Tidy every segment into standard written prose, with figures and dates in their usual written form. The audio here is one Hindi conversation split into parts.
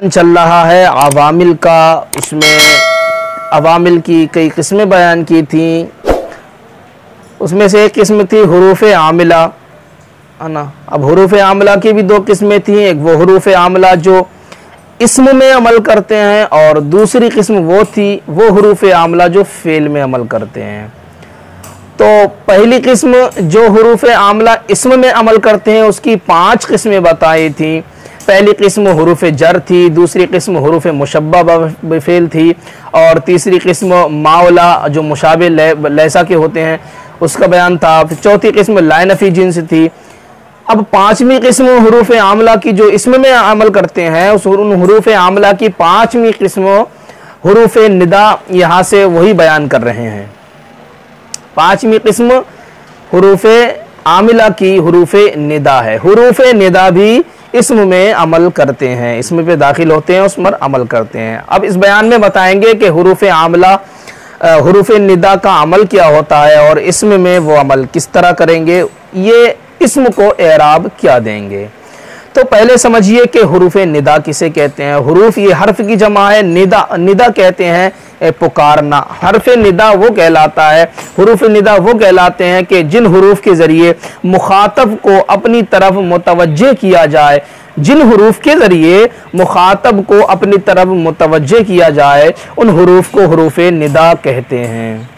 चल रहा है अवामिल का। उसमें अवामिल की कई किस्में बयान की थी। उसमें से एक किस्म थी हुरूफ आमिला, है ना। अब हुरूफ आमिला की भी दो किस्में थी। एक वो हुरूफ आमिला जो इस्म में अमल करते हैं, और दूसरी किस्म वो थी वो हुरूफ आमिला जो फेल में अमल करते हैं। तो पहली किस्म जो हुरूफ आमिला इस्म में अमल करते हैं उसकी 5 किस्में बताई थी। पहली किस्म हुरूफ जर थी, दूसरी किस्म हुरूफ मुशब्बा बफेल थी, और तीसरी किस्म मावला जो मुशाबे लैसा के होते हैं उसका बयान था। चौथी किस्म लाइनफी जिन्स थी। अब 5वीं किस्म हुरूफ आमला की जो इसम में अमल करते हैं, उस हुरूफ आमला की 5वीं किस्म हुरूफ निदा यहाँ से वही बयान कर रहे हैं। 5वीं किस्म हुरूफ आमिला की हुरूफ निदा है। हुरूफ निदा भी इसम में अमल करते हैं, इसम पे दाखिल होते हैं, उस पर अमल करते हैं। अब इस बयान में बताएंगे कि हुरूफ आमला हुरूफ निदा का अमल क्या होता है और इसम में वो अमल किस तरह करेंगे, ये इसम को एराब क्या देंगे। तो पहले समझिए कि हुरूफ निदा किसे कहते हैं। हुरूफ ये हर्फ की जमा है, निदा निदा कहते हैं पुकारना। हर्फ निदा वो कहलाता है, हुरूफ निदा वो कहलाते हैं कि जिन हुरूफ के ज़रिए मुखातब को अपनी तरफ मुतवज्जे किया जाए, जिन हुरूफ के ज़रिए मुखातब को अपनी तरफ मुतवज्जे किया जाए उन हुरूफ को हुरूफ निदा कहते हैं।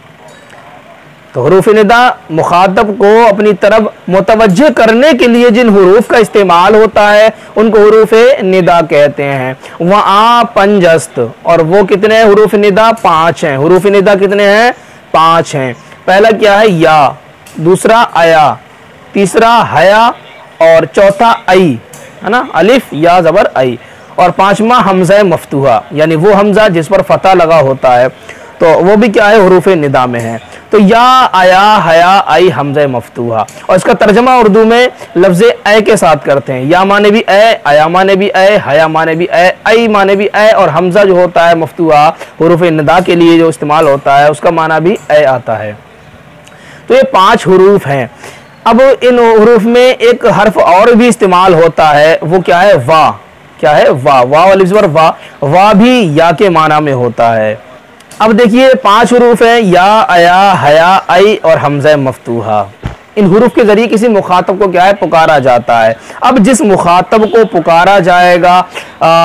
तो हुरूफ निदा मुखातब को अपनी तरफ मुतवज्जे करने के लिए जिन हुरूफ का इस्तेमाल होता है उनको हुरूफ निदा कहते हैं। वहाँ पंजस्त, और वो कितने हैं हुरूफ निदा? 5 हैं। हुरूफ निदा कितने हैं? 5 हैं। पहला क्या है? या, दूसरा अया, तीसरा हया, और चौथा आई, है ना, अलिफ या ज़बर आई, और 5वां हमज़ा मफ्तूहा, यानी वो हमज़ा जिस पर फतह लगा होता है, तो वो भी क्या है? हुरूफ निदा में है। तो या, आया, हया, आई, हमज़ा मफ्तूहा। और इसका तर्जमा उर्दू में लफ्ज़ ए के साथ करते हैं। या माने भी ए, आया माने भी ए, हया माने भी ए, आई माने भी ए, और हमज़ा जो होता है मफ्तूहा हुरूफ निदा के लिए जो इस्तेमाल होता है उसका माना भी ए आता है। तो ये 5 हुरूफ हैं। अब इन हुरूफ में एक हर्फ और भी इस्तेमाल होता है, वो क्या है? वाह। क्या है? वाह। वाह वाली ज़बर वाह, वाह भी या के माना में होता है। अब देखिए 5 हुरूफ हैं, या, अया, हया, आई और हमज़ा मफ्तूहा। इन हुरूफ के ज़रिए किसी मुखातब को क्या है? पुकारा जाता है। अब जिस मुखातब को पुकारा जाएगा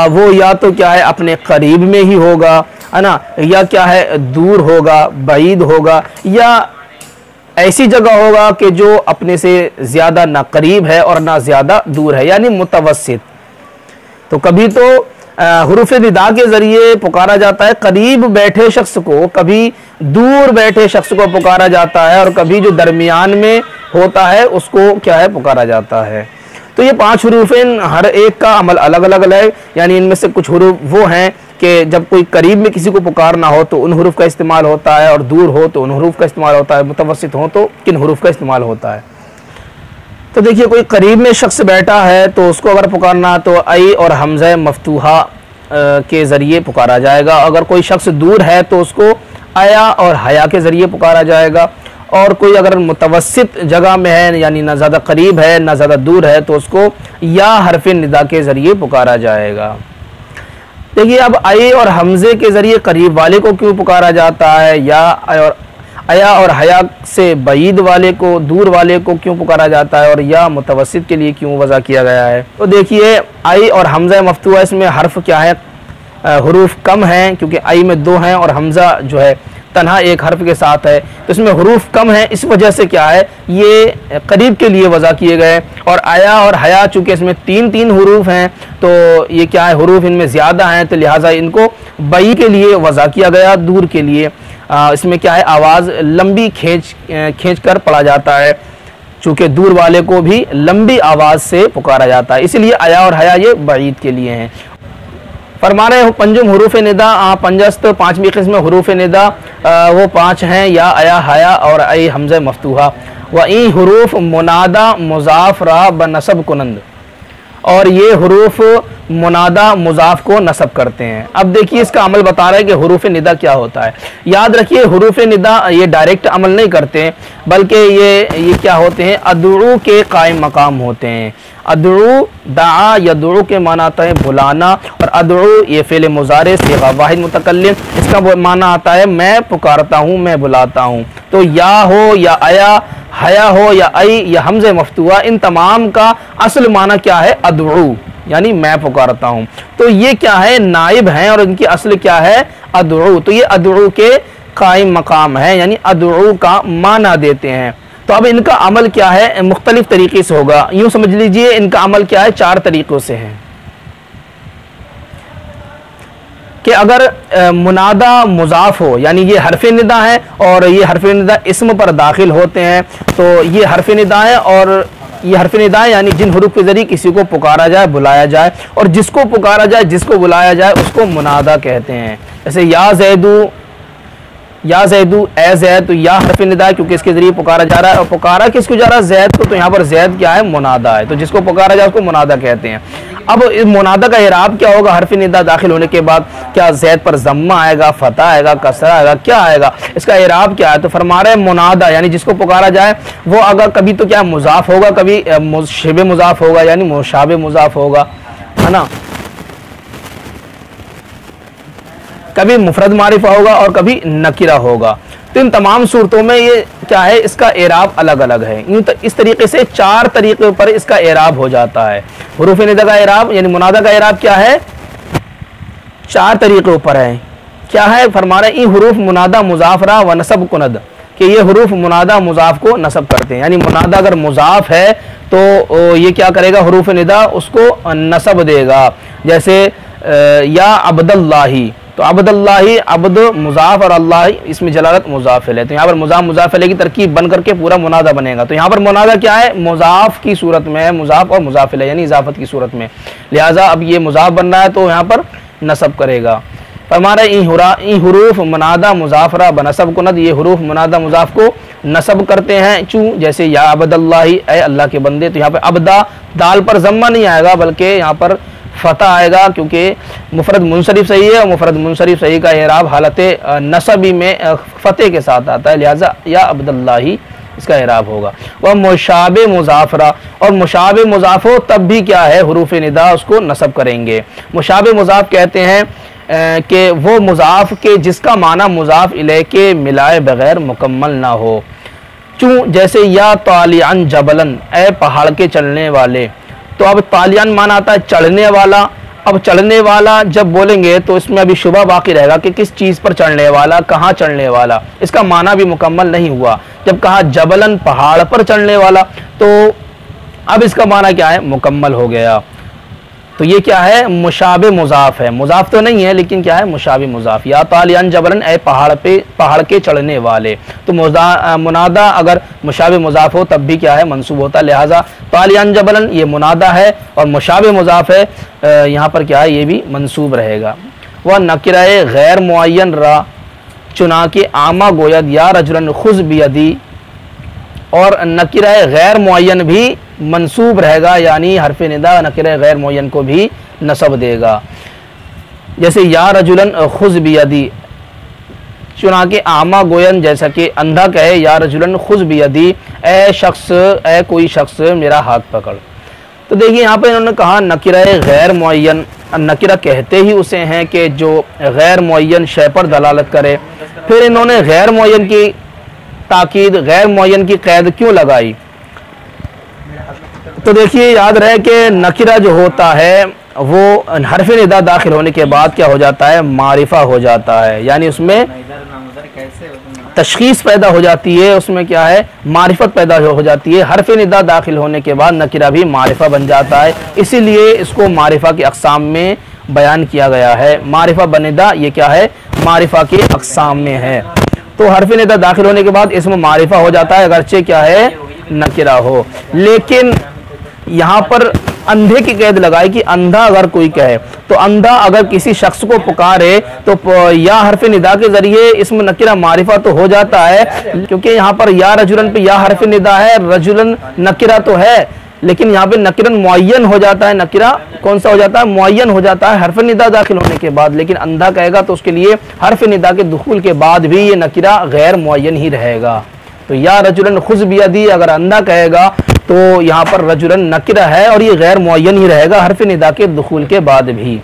वो या तो क्या है? अपने करीब में ही होगा, है ना, या क्या है? दूर होगा, बईद होगा, या ऐसी जगह होगा कि जो अपने से ज़्यादा ना करीब है और ना ज़्यादा दूर है, यानी मुतवस्सित। तो कभी तो हुरूफ निदा के ज़रिए पुकारा जाता है करीब बैठे शख्स को, कभी दूर बैठे शख्स को पुकारा जाता है, और कभी जो दरमियान में होता है उसको क्या है? पुकारा जाता है। तो ये 5 हुरूफ हर एक का अमल अलग अलग है। यानी इनमें से कुछ हुरूफ वो हैं कि जब कोई करीब में किसी को पुकारना हो तो उन हुरूफ का इस्तेमाल होता है, और दूर हो तो उन हुरूफ का इस्तेमाल होता है, मुतवस्सित हो तो किन हुरूफ का इस्तेमाल होता है। तो देखिए कोई करीब में शख्स बैठा है तो उसको अगर पुकारना तो आई और हमज़ा मफ्तूहा के ज़रिए पुकारा जाएगा। अगर कोई शख्स दूर है तो उसको आया और हया के ज़रिए पुकारा जाएगा। और कोई अगर मुतवस्सित जगह में है, यानी ना ज़्यादा करीब है ना ज़्यादा दूर है, तो उसको या हरफ निदा के ज़रिए पुकारा जाएगा। देखिए अब आई और हमज़े के ज़रिए करीब वाले को क्यों पुकारा जाता है, या और अया और हया से बईद वाले को, दूर वाले को क्यों पुकारा जाता है, और या मुतवस्सित के लिए क्यों वज़ा किया गया है। तो देखिए आई और हमज़ा मफ्तूहा, इसमें हर्फ क्या है? हुरूफ कम हैं, क्योंकि आई में 2 हैं और हमज़ा जो है तन्हा एक हर्फ के साथ है, तो इसमें हुरूफ कम है। इस वजह से क्या है? ये करीब के लिए वज़ा किए गए। और आया और हया चूँकि इसमें 3 हुरूफ हैं, तो ये क्या है? हुरूफ इनमें ज़्यादा हैं, तो लिहाजा इनको बई के लिए वज़ा किया गया, दूर के लिए। इसमें क्या है? आवाज़ लंबी खींच कर पढ़ा जाता है, चूँकि दूर वाले को भी लंबी आवाज़ से पुकारा जाता है, इसलिए आया और हया ये बईद के लिए हैं। फरमा रहे पंजुम हुरूफ निदा पंजस्त, 5वीं किस्म हुरूफ निदा वो 5 हैं, या, अया, हया और आई हमज़ा मफ्तूहा। व ई हुरूफ मुनादा मुज़ाफ़ रा बनसब कुनंद, और ये हुरूफ मुनादा मुज़ाफ़ को नसब करते हैं। अब देखिए इसका अमल बता रहे हैं कि हुरूफ निदा क्या होता है। याद रखिए हुरूफ निदा ये डायरेक्ट अमल नहीं करते हैं, बल्कि ये क्या होते हैं? अदू के कायम मकाम होते हैं। अदउ दआ यदउ के माना आता है बुलाना, और अदउ ये फ़िल मुज़ारे सिगा वाहिद मुतकल्लिम, इसका माना आता है मैं पुकारता हूँ, मैं बुलाता हूँ। तो या हो या आया, हया हो या आई या हमज़े मफ्तुआ, इन तमाम का असल माना क्या है? अदउ, यानी मैं पुकारता हूँ। तो ये क्या है? नाइब हैं और इनकी असल क्या है? अदउ। तो ये अदउ के कायम मकाम है, यानी अदउ का माना देते हैं। तो अब इनका अमल क्या है? मुख्तलिफ तरीके से होगा। यूँ समझ लीजिए इनका अमल क्या है? 4 तरीक़ों से है कि अगर मुनादा मुज़ाफ़ हो, यानी ये हरफ़ निदा है और ये हरफ़ निदा इसम पर दाखिल होते हैं, तो ये हरफ़ निदा है और ये हरफ़ निदा है, यानी जिन हुरूफ़ के ज़रिए किसी को पुकारा जाए, बुलाया जाए, और जिसको पुकारा जाए, जिसको बुलाया जाए उसको मुनादा कहते हैं। जैसे या ज़ैदू, या ज़ैदू ए ज़ैद, तो या हरफ़ निदा है क्योंकि इसके ज़रिए पुकारा जा रहा है, और पुकारा किसको जा रहा है? ज़ैद को। तो यहाँ पर ज़ैद क्या है? मुनादा है। तो जिसको पुकारा जाए उसको मुनादा कहते हैं। अब इस मुनादा का इराब क्या होगा? हरफ़ निदा दाखिल होने के बाद क्या ज़ैद पर ज़म्मा आएगा, फ़तह आएगा, कसरा आएगा, क्या आएगा? इसका इराब क्या है? तो फरमा रहे मुनादा यानी जिसको पुकारा जाए वो अगर कभी तो क्या मुज़ाफ़ होगा, कभी शिबे मुज़ाफ़ होगा, यानी मुशाबे मुज़ाफ़ होगा, है ना, कभी मुफरद मारिफा होगा और कभी नकिरा होगा। तो इन तमाम सूरतों में ये क्या है? इसका एराब अलग अलग है। यूँ तो इस तरीके से 4 तरीक़े पर इसका एराब हो जाता है। हुरूफ़ निदा का एराब यानी मुनादा का एराब क्या है? 4 तरीक़ों पर है। क्या है? फरमा रहे इन हुरूफ़ मुनादा मुज़ाफ़रा व नसब कुनद, कि ये हुरूफ़ मुनादा मुज़ाफ़ को नसब करते हैं। यानी मुनादा अगर मुज़ाफ़ है तो ये क्या करेगा? हुरूफ़ निदा उसको नसब देगा। जैसे या अब्दुल्लाही, तो अब्दुल्लाही, अब्द मुज़ाफ़ और अल्लाह इसमें जलालत मुज़ाफ़िल है। तो यहाँ पर मुज़ाफ़ मुज़ाफ़िल की तरकीब बन करके पूरा मुनादा बनेगा। तो यहाँ पर मुनादा क्या है? मुज़ाफ़ की सूरत में है, मुज़ाफ़ और मुज़ाफ़िल है, यानी इजाफ़त की सूरत में। लिहाजा अब ये मुज़ाफ़ बन रहा है तो यहाँ पर नसब करेगा। हमारा इन हुरूफ़ मुनादा मुज़ाफ़रा बनसब कुनद, ये हुरूफ़ मुनादा मुज़ाफ़ को नसब करते हैं। चूँ जैसे या अब्दुल्लाही, ए अल्लाह के बंदे, तो यहाँ पर अब्दा दाल पर ज़म्मा नहीं आएगा बल्कि यहाँ पर फ़तह आएगा क्योंकि मुफरद मुनसरिफ सही है, और मुफरद मुनसरिफ सही का एराब हालत नसबी में फ़तेह के साथ आता है। लिहाजा या अब्दुल्लाही इसका एराब होगा। वह मुशाबे मुज़ाफ़रा, और मुशाबे मुज़ाफ़ हो तब भी क्या है? हुरूफ़ निदा उसको नसब करेंगे। मुशाबे मुज़ाफ़ कहते हैं कि वो मुज़ाफ़ के जिसका माना मुज़ाफ़ इलैह के मिलाए बग़ैर मुकम्मल ना हो। चूँ जैसे या तालियान जबलन, ए पहाड़ के चलने वाले, तो अब तालियान माना आता है चढ़ने वाला। अब चढ़ने वाला जब बोलेंगे तो इसमें अभी शुबा बाकी रहेगा कि किस चीज़ पर चढ़ने वाला, कहाँ चढ़ने वाला, इसका माना भी मुकम्मल नहीं हुआ। जब कहा जबलन पहाड़ पर चढ़ने वाला, तो अब इसका माना क्या है? मुकम्मल हो गया। तो ये क्या है? मुशाबे मुज़ाफ़ है, मुज़ाफ़ तो नहीं है लेकिन क्या है? मुशाबे मुज़ाफ़। या तालियान जबलन, ए पहाड़ के चढ़ने वाले, तो मुनादा अगर मुशाबे मुज़ाफ़ हो तब भी क्या है? मंसूब होता है। लिहाजा तालियान जबलन ये मुनादा है और मुशाबे मुज़ाफ़ है, यहाँ पर क्या है? ये भी मंसूब रहेगा। वह नकिराए गैर मुअय्यन रा, चुना के आमा गोयद या रजुलन खुज़ बियदी, और नकिराए गैर मुअय्यन भी मंसूब रहेगा, यानी हरफ़ निदा नकिराए गैर मुअय्यन को भी नसब देगा। जैसे या रजुलन खुज़ बियदी, चुना के आमा गोयन, जैसा कि अंधा कहे या रजुलन खुज़ बियदी, ए शख्स, ए कोई शख्स मेरा हाथ पकड़। तो देखिए यहाँ पे इन्होंने कहा नकिराए गैर मुअय्यन, नकिरा कहते ही उसे हैं कि जो गैर मुअय्यन शय पर दलालत करे। फिर इन्होंने गैर मुअय्यन की ताकीद, गैर मुअय्यन की कैद क्यों लगाई? तो देखिए याद रहे कि नकिरा जो होता है वो हरफ़ निदा दाखिल होने के बाद क्या हो जाता है? मारिफा हो जाता है, यानी उसमें तशख़ीस पैदा हो जाती है, उसमें क्या है? मारिफत पैदा हो जाती है। हरफ़ निदा दाखिल होने के बाद नकिरा भी मारिफा बन जाता है, इसीलिए इसको मारिफा की अक़साम में बयान किया गया है। मारिफा बनिदा ये क्या है? मारिफा की अक़साम में है। तो हरफ़ निदा दाखिल होने के बाद इसमें मारिफा हो जाता है, अगरचे क्या है? नकिरा हो। लेकिन यहाँ पर अंधे की कैद लगाई कि अंधा अगर कोई कहे, तो अंधा अगर किसी शख्स को पुकारे तो या हरफ़ निदा के ज़रिए इसमें नकिरा मारिफा तो हो जाता है, क्योंकि यहाँ पर या रजुलन पे या हरफ़ निदा है, रजुलन नकिरा तो है, लेकिन यहाँ पे नकिरन मुअय्यन हो जाता है। नकिरा कौन सा हो जाता है? मुअय्यन हो जाता है हरफ़ निदा दाखिल होने के बाद। लेकिन अंधा कहेगा तो उसके लिए हरफ़ निदा के दुखूल के बाद भी ये नकिरा गैर मुअय्यन ही रहेगा। तो या रजुलन खुज़ बियदी अगर अंधा कहेगा तो यहाँ पर रजुलन नकिरा है और ये गैर मुअय्यन ही रहेगा हर्फ निदा के दुखूल के बाद भी,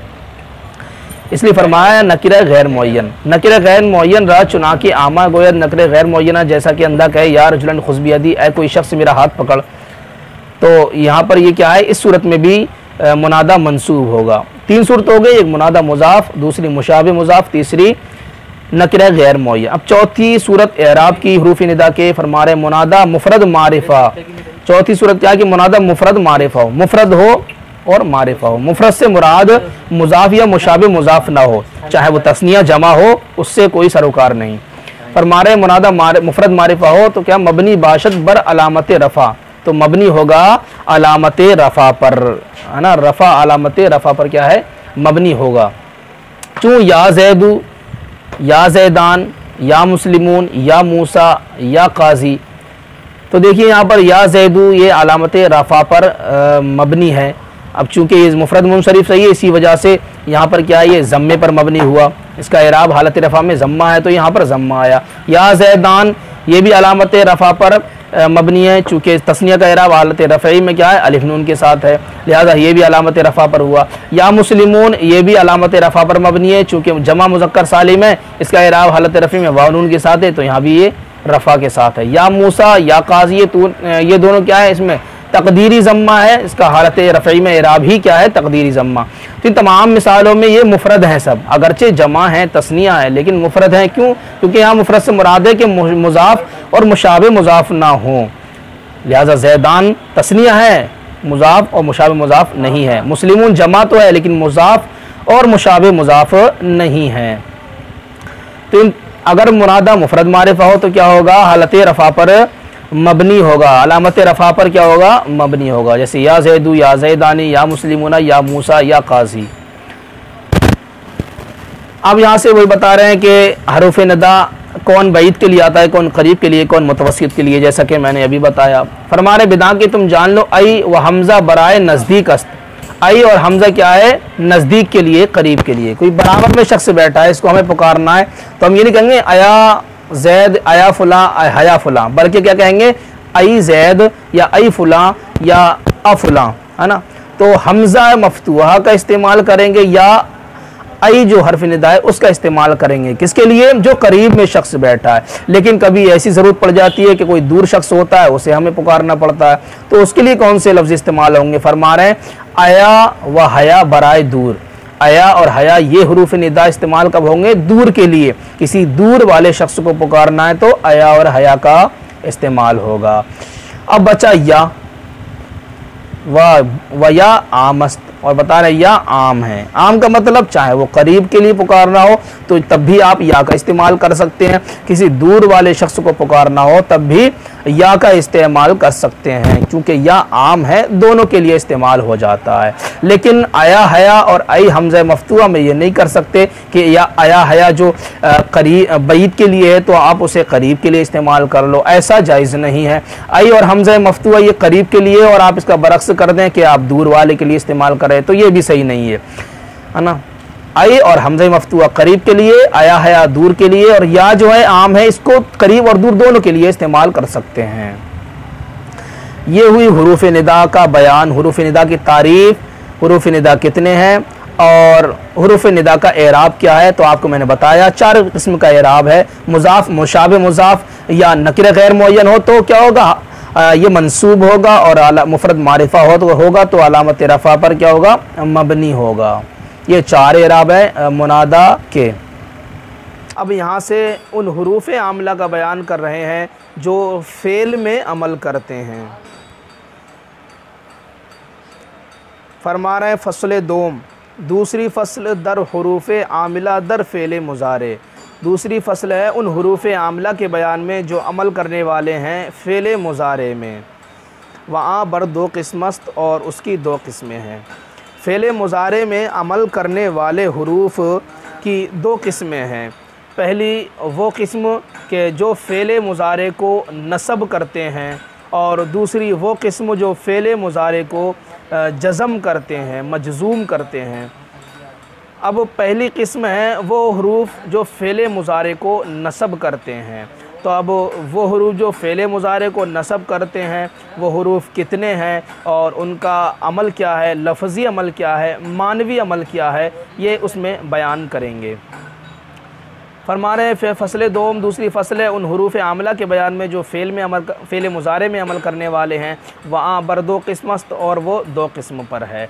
इसलिए फरमाया नकिरा गैर मुअय्यन। नकिरा गैर मुअय्यन रहा चुना के आमा गोया नकिरा गैर मुअय्यना, जैसा कि अंधा कहे या रजुलन खुशबियदी, ऐ कोई शख्स मेरा हाथ पकड़। तो यहाँ पर ये क्या है, इस सूरत में भी मुनादा मंसूब होगा। 3 सूरत हो गई, एक मुनादा मुजाफ, दूसरी मुशाबे मुजाफ, तीसरी नकिरा गैर मुअय्यन। अब चौथी सूरत एराब की हुरूफ निदा के फरमा रहे मुनादा मुफरद मारिफा। चौथी सूरत क्या कि मुनादा मुफरद मारिफा हो, मुफरद हो और मारिफा हो। मुफरद से मुराद मुजाफ या मुशाबे मुजाफ ना हो, चाहे वो तस्निया जमा हो, उससे कोई सरोकार नहीं। फरमा रहे मुनादा मुफरद मारिफा हो तो क्या मबनी बाशत बर अलामत रफ़ा, तो मबनी होगा अलामत रफ़ा पर, है ना, रफ़ा अलामत रफ़ा पर क्या है, मबनी होगा। चूँ या ज़ैदू, या ज़ैदान, या मुस्लिमून, या मूसा, या काजी, तो देखिए यहाँ पर या ज़ैदू ये अलामत रफ़ा पर मबनी है। अब चूँकि ये मुफरद मुनसरिफ सही है, इसी वजह से यहाँ पर क्या है, ये ज़म्मे पर मबनी हुआ, इसका इराब हालत रफ़ा में ज़म्मा है तो यहाँ पर ज़म्मा आया। या ज़ैदान ये भी अलामत रफ़ा पर मबनी है, चूँकि तस्निया का इराब हालत रफ़ई में क्या है, अलिफ नून के साथ है, लिहाजा ये भी अलामत रफ़ा पर हुआ। या मुस्लिमून ये भी अलामत रफ़ा पर मबनी है, चूँकि जमा मुज़क्कर सालिम है, इसका इराब हालत रफ़ी में वाव नून के साथ है, तो यहाँ भी ये रफ़ा के साथ है। या मूसा, या काजी, ये दोनों क्या है, इसमें तकदीरी ज़म्मा है, इसका हालत रफ़ई में इराब ही क्या है, तकदीरी ज़म्मा। तो इन तमाम मिसालों में ये मुफरद हैं सब, अगरचे जमा है, तस्निया है, लेकिन मुफरद हैं। क्यों? क्योंकि यहाँ मुफरद से मुराद है कि मुज़ाफ और मुशाबे मुज़ाफ ना हो, लिहाजा ज़ैदान तस्निया है, मुज़ाफ और मुशाबे मुज़ाफ नहीं है। मुस्लिमून जमा तो है लेकिन मुज़ाफ और मुशाबे मुज़ाफ नहीं है। तो अगर मुरादा मुफरद मारिफा हो तो क्या होगा, हालत रफ़ा पर मबनी होगा, अलामत रफ़ा पर क्या होगा, मबनी होगा। जैसे या ज़ैदू, या ज़ैदानी, या मुस्लिमूना, या मूसा, या काजी। अब यहाँ से वही बता रहे हैं कि हरूफ निदा कौन बईद के लिए आता है, कौन करीब के लिए, कौन मुतवस्सित के लिए, जैसा कि मैंने अभी बताया। फरमाने बिदा कि तुम जान लो आई व हमज़ा बराए नज़दीक अस्त, आई और हमज़ा क्या है, नज़दीक के लिए, करीब के लिए। कोई बराबर में शख्स बैठा है, इसको हमें पुकारना है, तो हम ये नहीं कहेंगे आया ज़ैद, आया फ़ुला, हया फ़ुला, बल्कि क्या कहेंगे, आई ज़ैद या आई फ़ुला या अफ़ुला, है ना। तो हमज़ा मफ्तूहा का इस्तेमाल करेंगे या आई जो हर्फ निदा है उसका इस्तेमाल करेंगे, किसके लिए, जो करीब में शख्स बैठा है। लेकिन कभी ऐसी ज़रूरत पड़ जाती है कि कोई दूर शख्स होता है, उसे हमें पुकारना पड़ता है, तो उसके लिए कौन से लफ्ज़ इस्तेमाल होंगे। फरमा रहे हैं आया व हया बराए दूर, आया और हया ये हुरूफ निदा इस्तेमाल कब होंगे, दूर के लिए, किसी दूर वाले शख्स को पुकारना है तो आया और हया का इस्तेमाल होगा। अब बचा या व या आमस्त, और बता रहे या आम है। आम का मतलब चाहे वो करीब के लिए पुकारना हो तो तब भी आप या का इस्तेमाल कर सकते हैं, किसी दूर वाले शख्स को पुकारना हो तब भी या का इस्तेमाल कर सकते हैं, क्योंकि या आम है, दोनों के लिए इस्तेमाल हो जाता है। लेकिन आया हया और आई हमज़ा मफ्तूहा में ये नहीं कर सकते कि या आया हया जो करीब बईद के लिए है तो आप उसे करीब के लिए इस्तेमाल कर लो, ऐसा जायज़ नहीं है। आई और हमज़ा मफ्तूहा ये करीब के लिए और आप इसका बरक्स कर दें कि आप दूर वाले के लिए इस्तेमाल करें, तो ये भी सही नहीं है ना। आई और हमज़ा मफ्तूहा करीब के लिए, आया हया दूर के लिए, और या जो है आम है, इसको करीब और दूर दोनों के लिए इस्तेमाल कर सकते हैं। ये हुई हुरूफ निदा का बयान, हुरूफ निदा की तारीफ, हुरूफ निदा कितने हैं और हुरूफ निदा का एराब क्या है। तो आपको मैंने बताया 4 किस्म का एराब है, मुज़ाफ, मुशाबे मुज़ाफ या नकिर गैर मुअय्यन हो तो क्या होगा, ये मंसूब होगा, और मुफरद मारिफा होगा तो अलामत रफ़ा पर क्या होगा, मबनी होगा। ये 4 एराब है मुनादा के। अब यहाँ से उन हुरूफ आमला का बयान कर रहे हैं जो फ़ेल में अमल करते हैं। फरमा रहे फ़स्ल दोम, दूसरी फ़स्ल दर हुरूफ आमिला दर फ़ेल मुज़ारे। दूसरी फ़स्ल है उन हुरूफ आमला के बयान में जो अमल करने वाले हैं फ़ेल मुज़ारे में। वहाँ बर 2 किस्मत और उसकी 2 किस्में हैं। फ़ेल मुज़ारे में अमल करने वाले हुरूफ की 2 किस्में हैं। पहली वो किस्म के जो फ़ेल मुज़ारे को नसब करते हैं, और दूसरी वो किस्म जो फ़ेल मुज़ारे को जज़म करते हैं, मजज़ूम करते हैं। अब पहली किस्म है वो हुरूफ जो फ़ेल मुज़ारे को नसब करते हैं, तो अब वो हरूफ जो फ़ेल मुज़ारे को नसब करते हैं वो हरूफ कितने हैं और उनका अमल क्या है, लफ्ज़ी अमल क्या है, मानवी अमल क्या है, ये उसमें बयान करेंगे। फरमा रहे हैं फ़सल दोम दूसरी फ़सल है उन हरूफ आमला के बयान में जो फ़ेल मुज़ारे में अमल करने वाले हैं, वहाँ बर दो किस्मस्त और वो दो किस्म पर है।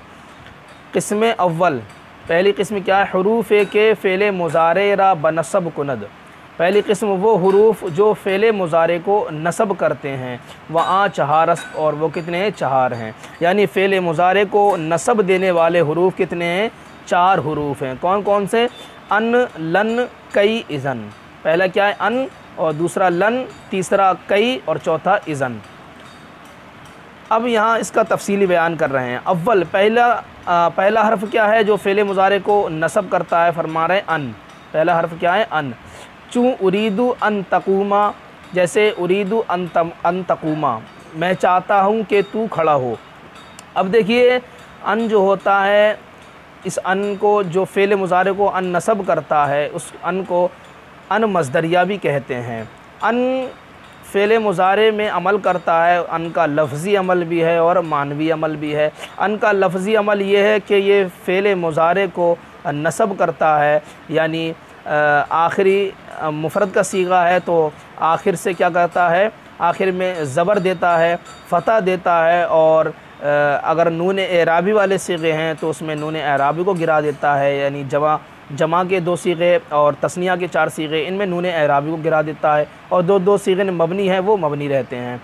किस्म अव्वल, पहली किस्म क्या है, हरूफ के फ़ेल मुज़ारे रा बनसब कुनद। पहली किस्म वो हरूफ जो फ़ेल मुज़ारे को नसब करते हैं, वहाँ चहारस और वो कितने हैं, चार हैं। यानी फ़ेल मुज़ारे को नसब देने वाले हरूफ कितने हैं, चार हरूफ हैं। कौन कौन से, अन, लन, कई, इज़न। पहला क्या है, अन, और दूसरा लन, तीसरा कई और चौथा इज़न। अब यहाँ इसका तफसीली बयान कर रहे हैं। अव्वल, पहला हर्फ क्या है जो फ़ेल मुज़ारे को नसब करता है, फरमा रहे हैं अन। पहला हर्फ क्या है, अन। चूँ उरीदु अन तकूमा, जैसे उरीदु अन तकूमा, मैं चाहता हूँ कि तू खड़ा हो। अब देखिए अन जो होता है, इस अन को जो फ़ेल मुज़ारे को अन नसब करता है उस अन को अन मज़दरिया भी कहते हैं। अन फ़ेल मुज़ारे में अमल करता है, अन का लफ्ज़ी अमल भी है और मानवी अमल भी है। अन का लफ्ज़ी अमल ये है कि ये फ़ेल मुज़ारे को नसब करता है, यानी आखिरी मुफ़रद का सीगा है तो आखिर से क्या करता है, आखिर में ज़बर देता है, फ़तह देता है, और अगर नून एराबी वाले सीगे हैं तो उसमें नून एराबी को गिरा देता है, यानी जमा के दो सीगे और तस्निया के चार सीगे, इनमें नून एराबी को गिरा देता है, और दो सीगे मबनी हैं वो मबनी रहते हैं।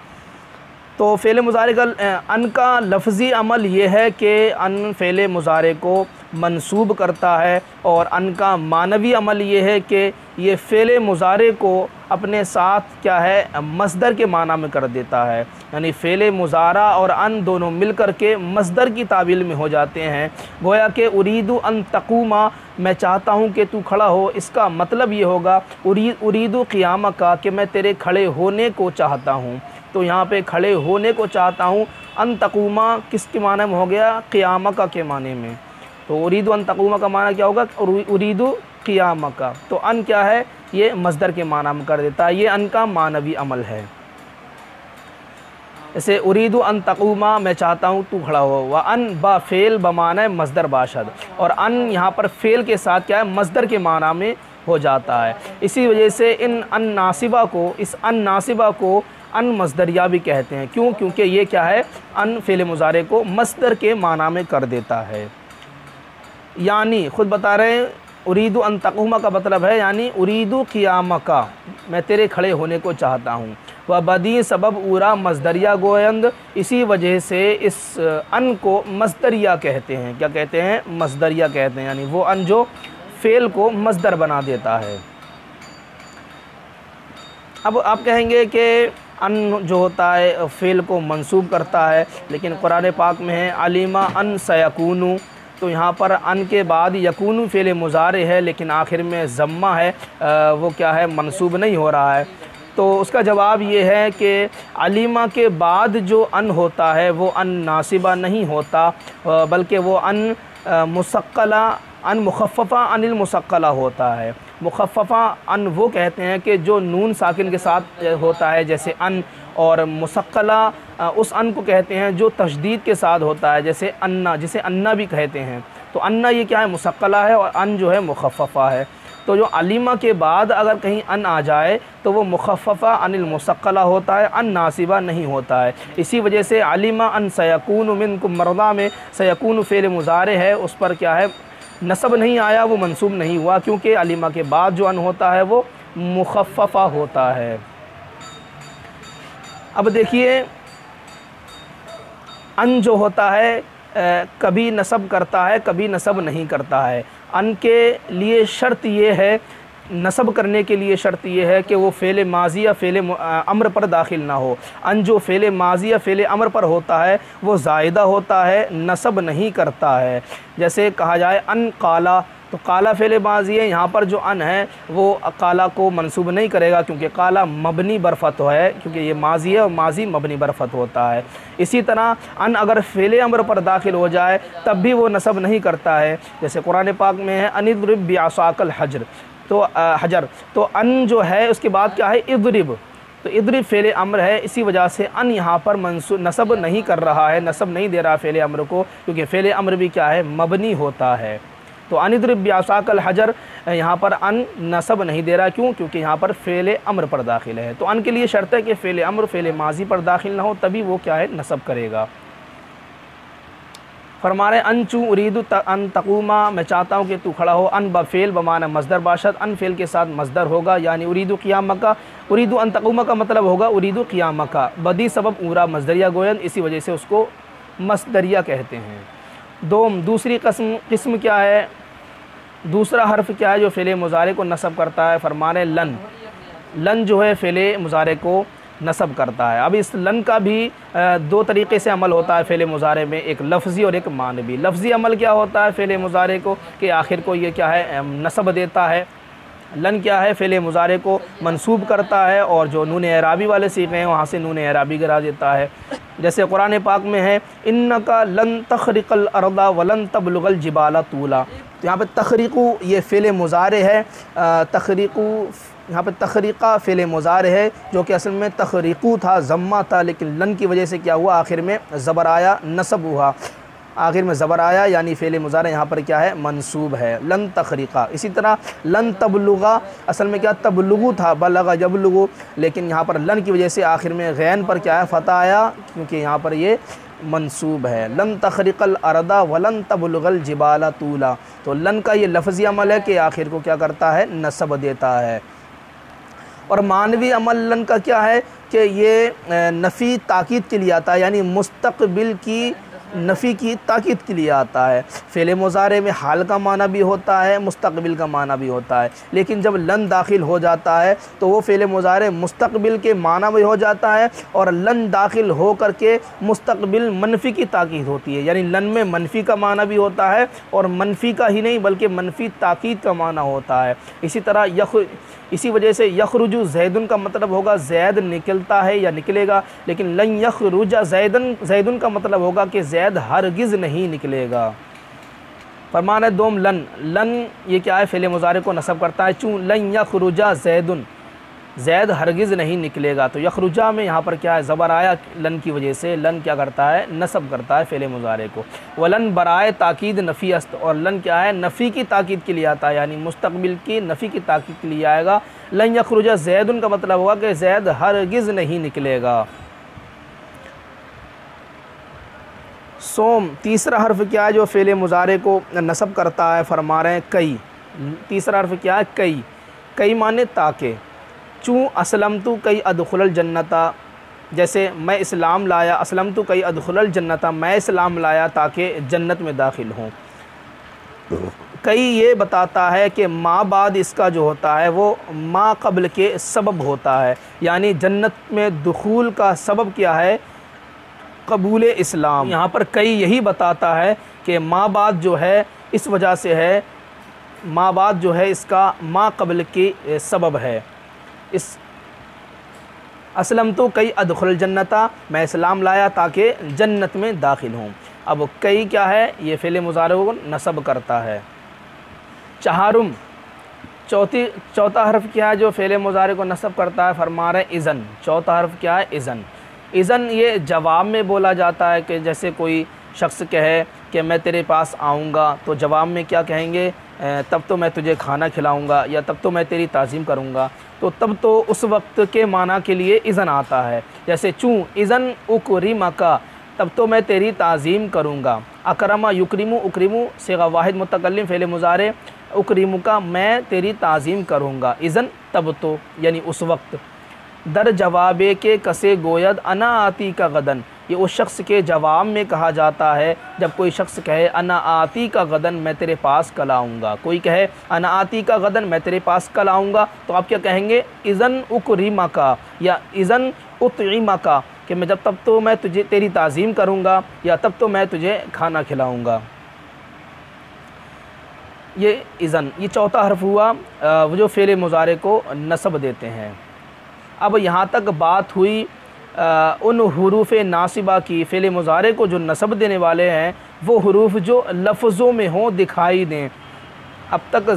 तो फ़ेल मुज़ारे का अन का लफ्ज़ी अमल ये है कि अन फ़ेल मुज़ारे को मंसूब करता है, और अन का मानवी अमल ये है कि ये फ़ेल मुज़ारे को अपने साथ क्या है, मस्दर के माना में कर देता है। यानी फ़ेल मुज़ारा और अन दोनों मिलकर के मस्दर की ताबील में हो जाते हैं। गोया कि उरीदु अन तकूमा, मैं चाहता हूँ कि तू खड़ा हो, इसका मतलब ये होगा उरीदु क़ियाम का, कि मैं तेरे खड़े होने को चाहता हूँ। तो यहाँ पे खड़े होने को चाहता हूँ। अन तकूमा किसके माने में हो गया, क़ियाम का के माने में। तो उरीदु अन तकूमा का माना क्या होगा, उरीदु क़ियाम का। तो अन क्या है, ये मस्दर के माना में कर देता है, ये अन का मानवी अमल है। जैसे उरीदु अन तकूमा, मैं चाहता हूँ तू खड़ा हो। व अन बा फ़ेल बमाना मस्दर बाशद, और अन यहाँ पर फ़ेल के साथ क्या है, मस्दर के माना में हो जाता है। इसी वजह से इस अन नासिबा को अन मस्दरिया भी कहते हैं। क्यों, क्योंकि ये क्या है, अन फ़ेल मुज़ारे को मस्दर के माना में कर देता है। यानी ख़ुद बता रहे हैं उरीदु अन तकूमा का मतलब है, यानी उरीदु क़ियाम का, मैं तेरे खड़े होने को चाहता हूँ। वह बदी सबब उरा मज़दरिया गोयंद, इसी वजह से इस अन को मज़दरिया कहते हैं। क्या कहते हैं, मज़दरिया कहते हैं, यानी वो अन जो फ़ेल को मज़दर बना देता है। अब आप कहेंगे कि अन जो होता है फ़ेल को मंसूब करता है, लेकिन कुरान पाक में है अलीमा अन सयकूनु, तो यहाँ पर अन के बाद यकूनु फ़ेल मुज़ारे है, लेकिन आखिर में ज़म्मा है, वो क्या है, मंसूब नहीं हो रहा है। तो उसका जवाब ये है कि अलीमा के बाद जो अन होता है वो अन नासिबा नहीं होता, बल्कि वो अन मुसक्कला, अन मुखफ़फ़ा अनिल मुसक्कला होता है। मुखफ़फ़ा अन वो कहते हैं कि जो नून साकिन के साथ होता है, जैसे अन, और मुसक्कला उस अन को कहते हैं जो तशदीद के साथ होता है, जैसे अन्ना, जिसे अन्ना भी कहते हैं। तो अन्ना ये क्या है, मुसक्कला है, और अन जो है मुखफ़फ़ा है। तो जो अलीमा के बाद अगर कहीं अन आ जाए तो वो मुखफ़फ़ा अनिल मुसक्कला होता है, अन नासिबा नहीं होता है। इसी वजह से अलीमा अन सयकूनु मिनकुम मरदा में सयकूनु फ़ेल मुज़ारे है, उस पर क्या है, नसब नहीं आया, वो मंसूब नहीं हुआ, क्योंकि अलीमा के बाद जो अन होता है वो मुखफ़फ़ा होता है। अब देखिए अन जो होता है कभी नसब करता है, कभी नसब नहीं करता है। अन के लिए शर्त ये है, नसब करने के लिए शर्त ये है कि वो फ़ेल माज़ी या फ़ेल अम्र पर दाखिल ना हो। अन जो फ़ेल माज़ी या फ़ेल अम्र पर होता है वो ज़ायदा होता है, नसब नहीं करता है। जैसे कहा जाए अन काला, तो काला फ़ेल माज़ी है, यहाँ पर जो अन है वो काला को मंसूब नहीं करेगा, क्योंकि काला मबनी बरफ़त है, क्योंकि ये माज़ी है और माज़ी मबनी बरफ़त होता है। इसी तरह अन अगर फ़ेल अम्र पर दाखिल हो जाए तब भी वो नसब नहीं करता है। जैसे कुरान पाक में है अनिद्रिब बिअसाकल हज्र, तो हजर, तो अन जो है उसके बाद क्या है इद्रिब, तो इद्रिब फ़ेल अम्र है, इसी वजह से अन यहाँ पर नसब नहीं कर रहा है, नसब नहीं दे रहा फ़ेल अम्र को, क्योंकि फ़ेल अम्र भी क्या है मबनी होता है। तो अन इद्रिब बिअसाकल हजर, यहाँ पर अन नसब नहीं दे रहा, क्यों? क्योंकि यहाँ पर फ़ेल अम्र पर दाखिल है। तो अन के लिए शर्त है कि फ़ेल अम्र फ़ेल माजी पर दाखिल ना हो, तभी वो क्या है नसब करेगा। फरमा रहे अनचू उरीदु अन तकूमा, मैं चाहता हूँ कि तू खड़ा हो। अन बफ़ेल बमाना मज़दर बाशद, अन फ़ेल के साथ मज़दर होगा, यानी उरीदु क़ियाम का, उरीदु अन तकूमा का मतलब होगा उरीदु क़ियाम का। बदी सबब उमरा मज़दरिया गोयन, इसी वजह से उसको मसदरिया कहते हैं। दूसरी किस्म क्या है, दूसरा हर्फ क्या है जो फ़ेल मुज़ारे को नसब करता है? फरमा रहे लन, लन जो है फ़ेल मुज़ारे को नसब करता है। अब इस लन का भी दो तरीक़े से अमल होता है फ़ेल मुज़ारे में, एक लफ्ज़ी और एक मानवी। लफ्ज़ी अमल क्या होता है फ़ेल मुज़ारे को कि आखिर को ये क्या है नसब देता है। लन क्या है फ़ेल मुज़ारे को मंसूब करता है, और जो नून एराबी वाले सीखे हैं वहाँ से नून एराबी गिरा देता है। जैसे कुरान पाक में है इन्नका लन तखरिक़ल अर्दा वलन तबलुगल जिबाला तूला, तो यहाँ पे तखरीक़ु ये फ़ेल मुज़ारे है, तखरीक़ु यहाँ पे तखरीक़ा फ़ेल मुज़ारे है, जो कि असल में तखरीक़ु था, ज़म्मा था, लेकिन लन की वजह से क्या हुआ आखिर में ज़बर आया, नसब हुआ, आखिर में ज़बर आया, यानी फ़ेल मुज़ारे यहाँ पर क्या है मंसूब है, लन तखरीक़ा। इसी तरह लन तबलुगा, असल में क्या तबलुगु था, बलगा जबलुगु, लेकिन यहाँ पर लन की वजह से आखिर में गैन पर क्या है फ़तह आया, क्योंकि यहाँ पर ये मंसूब है। लन तखरिक़ल अर्दा वलन तबलुगल जिबाला तूला, तो लन का ये लफ्ज़ी अमल है कि आखिर को क्या करता है नसब देता है। और मानवी अमल लन का क्या है कि ये नफ़ी ताकीद के लिए आता है, यानी मुस्तक़बिल की नफ़ी की ताकीद के लिए आता है। फ़ेल मुज़ारे में हाल का माना भी होता है, मुस्तक़बिल का माना भी होता है, लेकिन जब लन दाखिल हो जाता है तो वो फ़ेल मुज़ारे मुस्तक़बिल के माना भी हो जाता है, और लन दाखिल हो कर के मुस्तक़बिल मनफ़ी की ताकीद होती है, यानी लन में मनफ़ी का माना भी होता है, और मनफ़ी का ही नहीं बल्कि मनफ़ी ताकीद का माना होता है। इसी तरह इसी वजह से यखरुजु ज़ैदुन का मतलब होगा ज़ैद निकलता है या निकलेगा, लेकिन लन यखरुजा ज़ैदुन का मतलब होगा कि ज़ैद हरगिज़ नहीं निकलेगा। फरमान है दोम लन, लन ये क्या है फ़ेल मुज़ारे को नसब करता है, चूँ लन यखरुजा ज़ैदुन, ज़ैद हरगिज़ नहीं निकलेगा, तो यखरुजा में यहाँ पर क्या है ज़बर आया लन की वजह से, लन क्या करता है नसब करता है फ़ेल मुज़ारे को। वलन बराए ताकीद नफ़ी अस्त, और लन क्या है नफ़ी की ताकीद के लिए आता है, यानी मुस्तक़बिल की नफ़ी की ताकीद के लिए आएगा। लन यखरुजा ज़ैदुन का मतलब होगा कि ज़ैद हरगिज़ नहीं निकलेगा। सोम, तीसरा हर्फ क्या है जो फ़ेल मुज़ारे को नसब करता है? फरमा रहे हैं कई, तीसरा हर्फ क्या है कई, कई माने ताके। चूँ असलम तो कई अदखुलल जन्नता, जैसे मैं इस्लाम लाया, असलम तो कई अदखुलल जन्नता, मैं इस्लाम लाया ताकि जन्नत में दाखिल हूँ। कई ये बताता है कि माँ बाद इसका जो होता है वो माँ कबल के सबब होता है, यानी जन्नत में दुखूल का सबब क्या है कबूल इस्लाम। यहाँ पर कई यही बताता है कि माँ बाद जो है इस वजह से है, माँ बाद जो है इसका माँ कबल के सबब है। इस असलम तो कई अदखुल जन्नता, मैं इस्लाम लाया ताकि जन्नत में दाखिल हूँ। अब कई क्या है ये फ़ेल मुज़ारे को नसब करता है। चहारुम, चौथा हर्फ क्या है जो फ़ेल मुज़ारे को नसब करता है? फरमा रहे इज़न, चौथा हर्फ क्या है इज़न। इज़न ये जवाब में बोला जाता है कि जैसे कोई शख्स कहे कि मैं तेरे पास आऊँगा, तो जवाब में क्या कहेंगे तब तो मैं तुझे खाना खिलाऊँगा, या तब तो मैं तेरी ताज़ीम करूँगा, तो तब तो उस वक्त के माना के लिए इज़न आता है। जैसे चूँ इज़न उकरिमका, तब तो मैं तेरी ताज़ीम करूँगा। अकरमा युकरिमु, उकरिमु सिगा वाहिद मुतकल्लिम फ़ेल मुज़ारे, उकरिमु का मैं तेरी ताज़ीम करूँगा, इज़न तब तो यानी उस वक्त। दर जवाबे के कसे गोयद अना आती का गदन, ये उस शख्स के जवाब में कहा जाता है जब कोई शख्स कहे अना आती का गदन, मैं तेरे पास कल आऊँगा। कोई कहे अना आती का गदन, मैं तेरे पास कल आऊँगा, तो आप क्या कहेंगे इज़न उकरीमा का या इज़न उतईमा का, कि मैं जब तब तो मैं तुझे तेरी ताज़ीम करूँगा या तब तो मैं तुझे खाना खिलाऊँगा। ये इज़न, ये चौथा हर्फ हुआ वो जो फ़ेल मुज़ारे को नसब देते हैं। अब यहाँ तक बात हुई उन हुरूफ़ नासिबा की, फ़ेल मुज़ारे को जो नसब देने वाले हैं वो हुरूफ जो लफ्ज़ों में हों, दिखाई दें। अब तक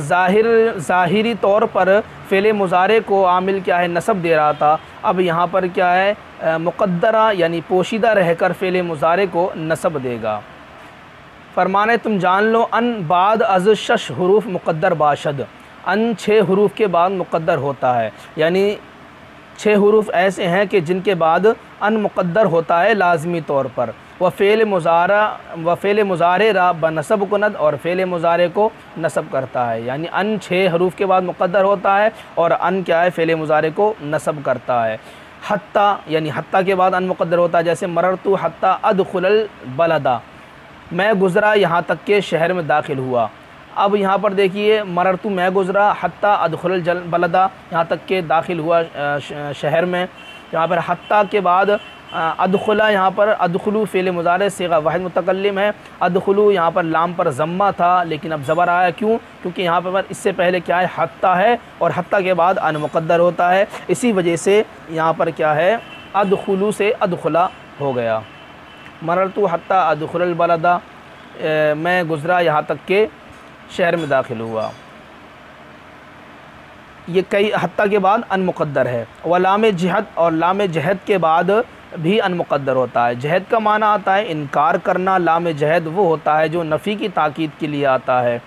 ज़ाहिरी तौर पर फ़ेल मुज़ारे को आमिल क्या है नसब दे रहा था, अब यहाँ पर क्या है मुक़द्दरा यानी पोशीदा रहकर फ़ेल मुज़ारे को नसब देगा। फरमाने तुम जान लो अन बाद अज़ शश हुरूफ मुक़द्दर बाशद, अन 6 हुरूफ के बाद मुक़द्दर होता है, यानी 6 हुरूफ ऐसे हैं कि जिनके बाद अन मुक़द्दर होता है लाज़मी तौर पर। व फ़ेल मुज़ारे रा बनसब कुनद, और फ़ेल मुज़ारे को नसब करता है, यानी अन 6 हरूफ के बाद मुक़द्दर होता है और अन क्या है फ़ेल मुज़ारे को नसब करता है। हत्ता यानी हत्ता के बाद अन मुक़द्दर होता है, जैसे मररतु हत्ता अदखुलल बलदा, मैं गुज़रा यहाँ तक के शहर में दाखिल हुआ। अब यहाँ पर देखिए मररतु मैं गुज़रा, हत्ता अदखुलल बलदा यहाँ तक के दाखिल हुआ शहर में। यहाँ पर हत्ता के बाद अदखुला, यहाँ पर अदखुलू फ़ेल मुज़ारे सिगा वाहिद मुतकल्लिम है। अदखुलू यहाँ पर लाम पर ज़म्मा था लेकिन अब ज़बर आया, क्यों? क्योंकि यहाँ पर इससे पहले क्या है हत्ता है और हत्ता के बाद अन मुक़द्दर होता है, इसी वजह से यहाँ पर क्या है अदखुलू से अदखुला हो गया। मररतु हत्ता अदखुलल बलदा, मैं गुज़रा यहाँ तक के शहर में दाखिल हुआ। ये कई हत्ता के बाद अन मुक़द्दर है। व लाम जहद, और लाम जहद के बाद भी अन मुक़द्दर होता है। जहद का माना आता है इनकार करना, लाम जहद वो होता है जो नफ़ी की ताकीद के लिए आता है।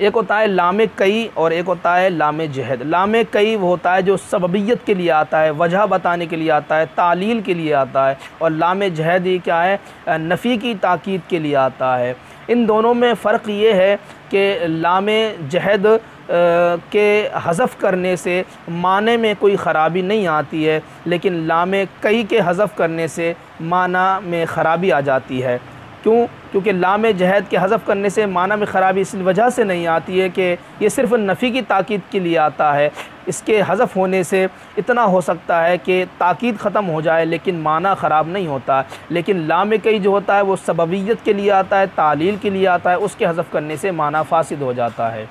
एक होता है लाम कई और एक होता है लाम जहद। लाम कई वो होता है जो सबबियत के लिए आता है, वजह बताने के लिए आता है, तालील के लिए आता है, और लाम जहद ही क्या है नफ़ी की ताकीद के लिए आता है। इन दोनों में फ़र्क ये है कि लाम जहद के हज़फ़ करने से माने में कोई ख़राबी नहीं आती है, लेकिन लाम कई के हज़फ़ करने से माना में ख़राबी आ जाती है। क्यों? क्योंकि लाम जहद के हज़फ़ करने से माना में ख़राबी इस वजह से नहीं आती है कि ये सिर्फ़ नफ़ी की ताकीद के लिए आता है। इसके हज़फ़ होने से इतना हो सकता है कि ताकीद ख़त्म हो जाए लेकिन माना ख़राब नहीं होता, लेकिन लाम कई जो होता है वो सबबियत के लिए आता है, तालील के लिए आता है, उसके हज़फ़ करने से माना फ़ासिद हो जाता है।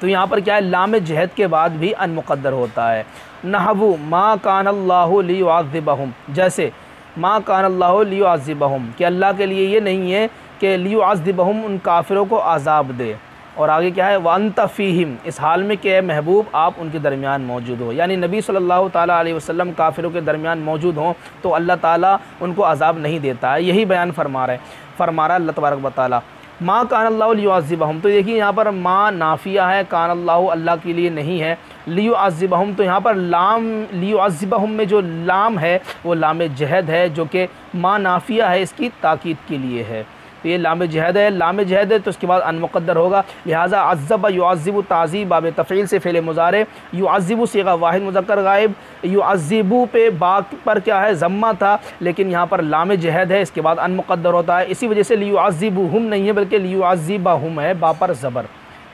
तो यहाँ पर क्या है लाम जहद के बाद भी अन मुक़द्दर होता है। नहवु मा कान अल्लाहु लियुअज़्ज़िबहुम, जैसे मा कान अल्लाहु लियुअज़्ज़िबहुम कि अल्लाह के लिए ये नहीं है कि लियुअज़्ज़िबहुम उन काफिरों को आज़ाब दे, और आगे क्या है व अंत फ़ीहिम, इस हाल में कि महबूब आप उनके दरमियान मौजूद हो, यानी नबी सल्लल्लाहु ताला अलैहि वसल्लम काफिरों के दरमियान मौजूद हों तो अल्लाह ताला उनको आज़ाब नहीं देता है। यही बयान फरमा रहा अल्लाह तबारक व तआला। माँ कान अल्लाहु लियुअज़्ज़िबहुम, तो देखिए यहाँ पर माँ नाफिया है, कान अल्लाहु अल्लाह के लिए नहीं है, लियुअज़्ज़िबहुम तो यहाँ पर लाम लियुअज़्ज़िबहुम में जो लाम है वो लाम जहद है जो कि माँ नाफिया है, इसकी ताकीद के लिए है। तो ये लाम जहद है, लाम जहद है तो उसके बाद अन मुक़द्दर होगा। लिहाजा अज़्ज़ब युअज़्ज़िबु ताज़ीब बाब तफ़ईल से फ़ेल मुज़ारे, युअज़्ज़िबु सीगा वाहिद मुज़क्कर गायब, युअज़्ज़िबु पे बा पर क्या है ज़म्मा था लेकिन यहाँ पर लाम जहद है, इसके बाद अन मुक़द्दर होता है, इसी वजह से लियुअज़्ज़िबुहुम नहीं है बल्कि लियुअज़्ज़िबहुम है, बा पर ज़बर,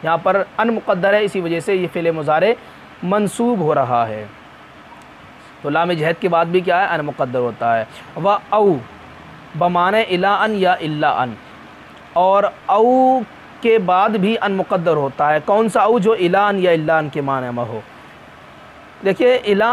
यहाँ पर अन मुक़द्दर है, इसी वजह से ये फ़ेल मुज़ारे मंसूब हो रहा है। तो लाम जहद के बाद भी क्या है अन मुक़द्दर होता है। व औ बमाने इला अन या इल्ला अन, और औ के बाद भी अन मुक़द्दर होता है। कौन सा औ? जो इला अन या इल्ला अन के माने में हो। देखिए इला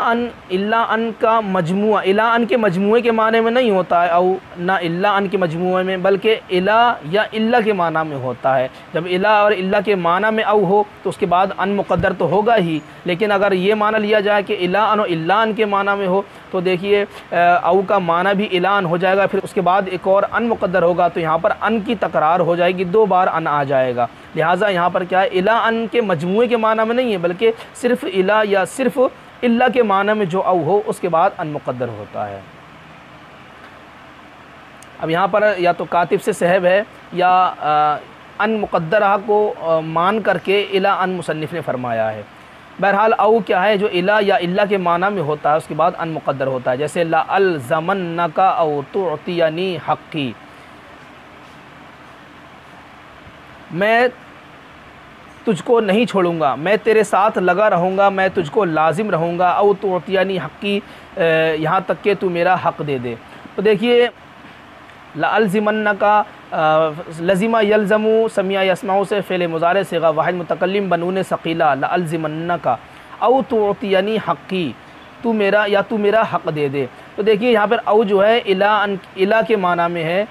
अन का मजमुआ, इला अन के मजमुए के माने में नहीं होता है औ, ना इल्ला अन के मजमुए में, बल्कि इला या इल्ला के माना में होता है। जब इला और इल्ला के माना में औ हो तो उसके बाद अन मुक़द्दर तो होगा ही, लेकिन अगर ये माना लिया जाए कि इला अन और इल्ला अन के माना में हो तो देखिए औ का माना भी इला अन हो जाएगा, फिर उसके बाद एक और अन मुक़द्दर होगा तो यहाँ पर अन की तकरार हो जाएगी, 2 बार अन आ जाएगा। लिहाजा यहाँ पर क्या है इला अन के मजमुए के माना में नहीं है बल्कि सिर्फ़ इला या सिर्फ़ इल्ला के माना में जो औ हो उसके बाद अन मुक़द्दर होता है। अब यहाँ पर या तो कातिब से सहब है या अन मुक़द्दरा को मान करके इला अन मुसन्निफ़ ने फ़रमाया है। बहरहाल औ क्या है जो इला या इल्ला के माना में होता है उसके बाद अन मुक़द्दर होता है, जैसे ला अल्ज़मन्नका औ तुअतियनी हक़्क़ी, मैं तुझको नहीं छोड़ूंगा, मैं तेरे साथ लगा रहूँगा, मैं तुझको लाजिम रहूँगा, औ तुअतियनी हक़्क़ी, यहाँ तक कि तू मेरा हक़ दे दे। तो देखिए लअल्ज़िमन्नका लज़िमा यल्ज़मु समिया यस्माउ से फ़ेल मुज़ारे सिगा वाहिद मुतकल्लिम बनून सक़ीला, लअल्ज़िमन्नका औ तुअतियनी हक़्क़ी, तू मेरा हक़ दे दे। तो देखिए यहाँ पर औ जो है इला के माना में है,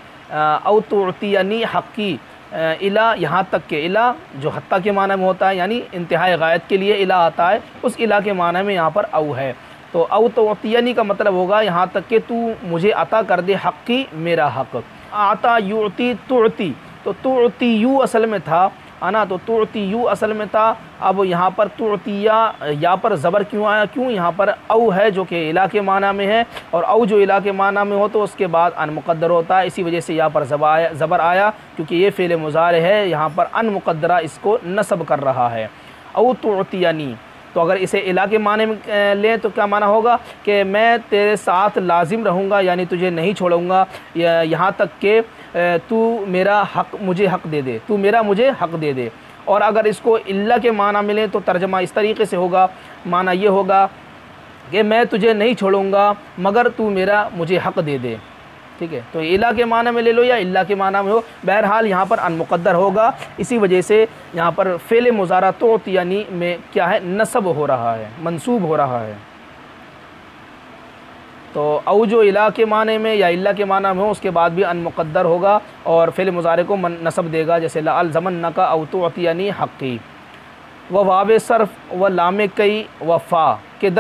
औ तुअतियनी हक़्क़ी, इला यहाँ तक के, इला जो हत्ता के माना में होता है यानी इंतहाई गायत के लिए इला आता है, उस इला के माना में यहाँ पर औ है। तो औ तोतियनी का मतलब होगा यहाँ तक कि तू मुझे अता कर दे हक़ी, मेरा हक़। आता युती तुअती, तो तुअती यू असल में था आना, तो तुअती यू असल में था। अब यहाँ पर तुअतिया या पर ज़बर क्यों आया, क्यों यहाँ पर औ है जो कि इला के माना में है, और औ जो इला के माना में हो तो उसके बाद अन मुक़द्दर होता है, इसी वजह से यहाँ पर ज़बर आया क्योंकि ये फ़ेल मुज़ारे है, यहाँ पर अन मुक़द्दरा इसको नस्ब कर रहा है। औ तुअतियनी, तो अगर इसे इला के माने में लें तो क्या माना होगा कि मैं तेरे साथ लाजिम रहूँगा यानी तुझे नहीं छोड़ूंगा यहाँ तक कि तू मेरा हक़ मुझे हक़ दे दे, तू मेरा मुझे हक़ दे दे। और अगर इसको इल्ला के माना मिले तो तर्जमा इस तरीके से होगा, माना ये होगा कि मैं तुझे नहीं छोड़ूंगा मगर तू मेरा मुझे हक़ दे दे। ठीक है, तो इला के माना में ले लो या इल्ला के माना में हो, बहरहाल यहाँ पर अन मुक़द्दर होगा, इसी वजह से यहाँ पर फ़ेल मुज़ारा तोत यानी में क्या है, नस्ब हो रहा है, मंसूब हो रहा है। तो औ जो इला के माने में या इल्ला के माना में हो उसके बाद भी अन मुक़द्दर होगा और फ़ेल मुज़ारे को नस्ब देगा, जैसे लअल्ज़मन्नका औ तुअतियनी हक़्क़ी। व वाव सर्फ़ व लाम कई व फ़ा के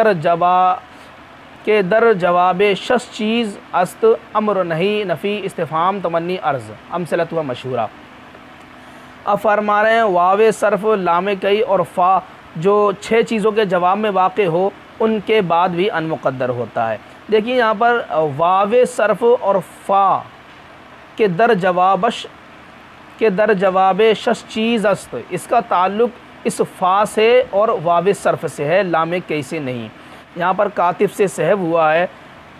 दर जवाब शस चीज़ अस्त अम्र नहीं नफ़ी इस्तिफ़ाम तमन्नी अर्ज़ अमसलत व मशहूरा। अब फरमा रहे हैं वाव सर्फ़ लाम कई और फ़ा जो 6 चीज़ों के जवाब में वाक़ हो उनके बाद भी अन मुक़द्दर होता है। देखिए यहाँ पर वाव सर्फ़ और फ़ा के दर जवाब शस चीज़ अस्त, इसका ताल्लुक़ इस फ़ा से और वाव सर्फ़ से है, लाम कई से नहीं। यहाँ पर कातिब से सहब हुआ है,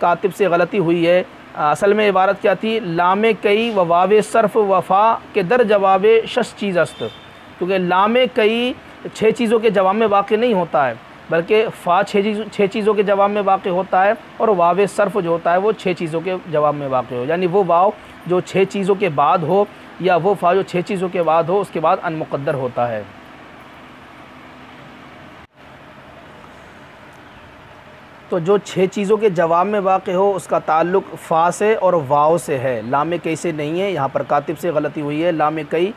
कातिब से गलती हुई है। असल में इबारत क्या थी, लाम कई व वाव सर्फ़ वफ़ा के दर जवाब शस चीज़ अस्त, क्योंकि लाम कई 6 चीज़ों के जवाब में वाक़ नहीं होता है बल्कि फ़ा 6 चीज़ों के जवाब में वाक़ होता है, और वाव सर्फ़ जो होता है वो 6 चीज़ों के जवाब में वाक़ हो, यानी वो वाव जो 6 चीज़ों के बाद हो या वो फ़ा जो 6 चीज़ों के बाद हो उसके बाद अन मुक़द्दर होता है। तो जो 6 चीज़ों के जवाब में वाक़ हो उसका ताल्लुक़ फ़ा से और वाव से है, लाम कई से नहीं है। यहाँ पर कातिब से गलती हुई है, लाम कई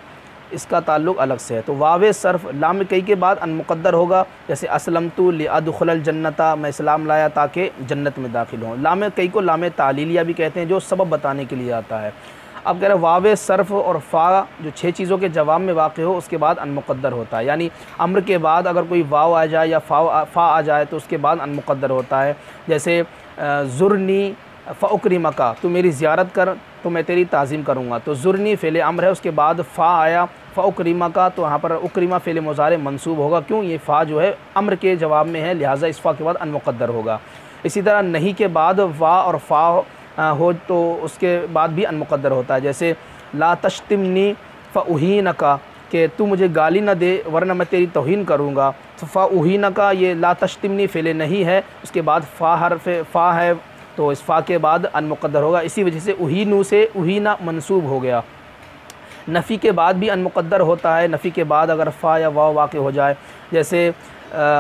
इसका ताल्लुक़ अलग से है। तो वाव सर्फ़ लाम कई के बाद अन मुक़द्दर होगा, जैसे असलमतु लिअदखुलल जन्नता, मैं इस्लाम लाया ताकि जन्नत में दाखिल हों। लाम कई को लाम तालीलिया भी कहते हैं जो सबब बताने के लिए आता है। अब कह रहे वाव सर्फ़ और फ़ा जो 6 चीज़ों के जवाब में वाक़ हो उसके बाद अन मुक़द्दर होता है, यानी अम्र के बाद अगर कोई वाव आ जाए या फ़ा आ जाए तो उसके बाद अन मुक़द्दर होता है। जैसे ज़ुरनी फ़उक्रिमका, तू मेरी ज़ियारत कर तो मैं तेरी ताज़ीम करूँगा, तो ज़ुरनी फ़ेल अम्र है, उसके बाद फ़ा आया फ़उक्रिमका, तो यहाँ पर उक्रिमा फ़ेल मुज़ारे मंसूब होगा, क्यों, ये फ़ा जो है अम्र के जवाब में है, लिहाजा इस फ़ा के बाद अन मुक़द्दर होगा। इसी तरह नहीं के बाद वा और फ़ा हो तो उसके बाद भी अन मुक़द्दर होता है, जैसे ला तश्तिमनी फ़उहीनका, कि तू मुझे गाली न दे वरना मैं तेरी तौहीन करूँगा। तो फ़उहीनका ये ला तश्तिमनी फ़ेल नहीं है, उसके बाद फ़ा हर्फ़ फ़ा है तो इस फ़ा के बाद अन मुक़द्दर होगा, इसी वजह से उहीनु से उहीना मंसूब हो गया। नफ़ी के बाद भी अन मुक़द्दर होता है, नफ़ी के बाद अगर फ़ा या वाव वाक़ हो जाए, जैसे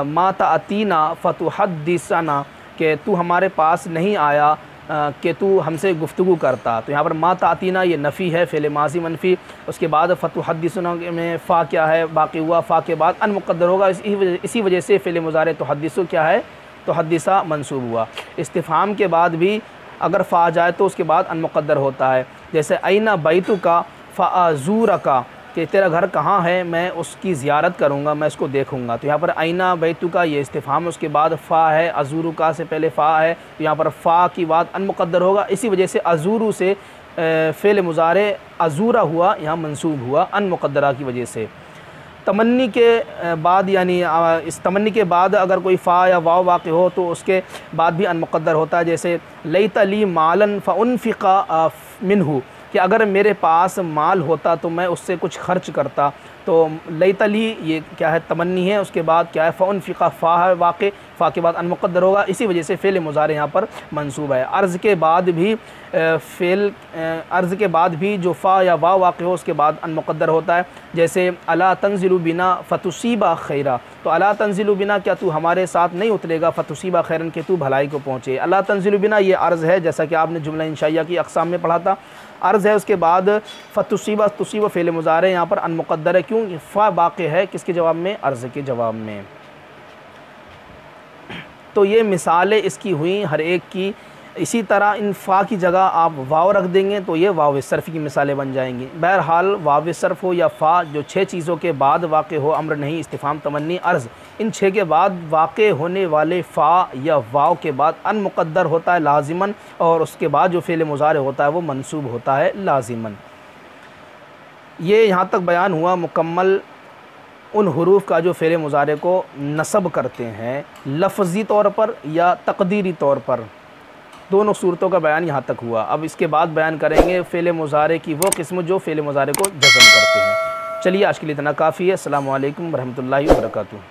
मा ताअतीना फ़तुहद्दिसना, कि तू हमारे पास नहीं आया कि तू हमसे गुफ्तगू करता। तो यहाँ पर मा ताअतीना ये नफ़ी है, फ़ेल माज़ी मनफ़ी, उसके बाद फ़तुहद्दिसना में फ़ा क्या है बाक़ी हुआ, फ़ा के बाद अन मुक़द्दर होगा, इसी वजह से फ़ेल मुज़ारे तुहद्दिसु क्या है, तुहद्दिसा मंसूब हुआ। इस्तिफ़हाम के बाद भी अगर फ़ा आ जाए तो उसके बाद अन मुक़द्दर होता है, जैसे ऐना बैतुका फ़अज़ूरका, कि तेरा घर कहाँ है मैं उसकी ज़ियारत करूँगा, मैं इसको देखूँगा। तो यहाँ पर ऐना बैतुका ये इस्तिफ़हाम, उसके बाद फ़ा है, अज़ूरुका से पहले फ़ा है, तो यहाँ पर फ़ा की बात अन मुक़द्दर होगा, इसी वजह से अज़ूरु से फ़ेल मुज़ारे अज़ूरा हुआ, यहाँ मंसूब हुआ अन मुक़द्दरा की वजह से। तमन्नी के बाद यानी इस तमन्नी के बाद अगर कोई फ़ा या वाव वाक़ हो तो उसके बाद भी अन मुक़द्दर होता है, जैसे लैता ली मालन फ़उन्फ़िक़ा मिन्हु, कि अगर मेरे पास माल होता तो मैं उससे कुछ खर्च करता। तो लैता ली ये क्या है, तमन्नी है, उसके बाद क्या है फ़उन्फ़िक़ा, फ़ा है वाक़, फ़ा के बाद अन मुक़द्दर होगा, इसी वजह से फ़ेल मुज़ारे यहाँ पर मंसूब है। अर्ज़ के बाद भी अर्ज़ के बाद भी जो फ़ा या वाव वाक़ हो उसके बाद अन मुक़द्दर होता है, जैसे अला तंज़िलु बिना फ़तुसीबा खैरा, तो अला तंज़िलु बिना, क्या तू हमारे साथ नहीं उतरेगा, फ़तुसीबा खैरन, के तू भलाई को पहुँचे। अला तंज़िलु बिना ये अर्ज़ है, जैसा कि आपने जुमला इंशाइया की अक़साम में पढ़ा था। अर्ज़ है, उसके बाद फ़तुसीबा तुसीब फ़ेल मुज़ारे यहाँ पर अनमुक़द्दर है, क्यों? फ़ा वाक़े है किसके जवाब में? अर्ज़ के जवाब में। तो ये मिसालें इसकी हुई हर एक की। इसी तरह इन फ़ा की जगह आप वाव रख देंगे तो ये वाव सर्फ़ की मिसालें बन जाएंगी। बहरहाल वाव सर्फ़ हो या फ़ा, जो 6 चीज़ों के बाद वाक़े हो, अम्र नहीं, इस्तिफ़ाम, तमन्नी, अर्ज़, इन 6 के बाद वाक़े होने वाले फ़ा या वाव के बाद अनमुक़द्दर होता है लाज़िमन, और उसके बाद जो फ़ेल मुज़ारे होता है वो मनसूब होता है लाज़िमन। ये यहाँ तक बयान हुआ मुकम्मल उन हुरूफ़ का जो फ़ेल मुज़ारे को नसब करते हैं लफ्ज़ी तौर पर या तक़दीरी तौर पर। दोनों सूरतों का बयान यहाँ तक हुआ। अब इसके बाद बयान करेंगे फ़ेल मुज़ारे की वो किस्म जो फ़ेल मुज़ारे को जज़म करते हैं। चलिए आज के लिए इतना काफ़ी है। अस्सलामु अलैकुम वरहमतुल्लाहि वबरकातुहू।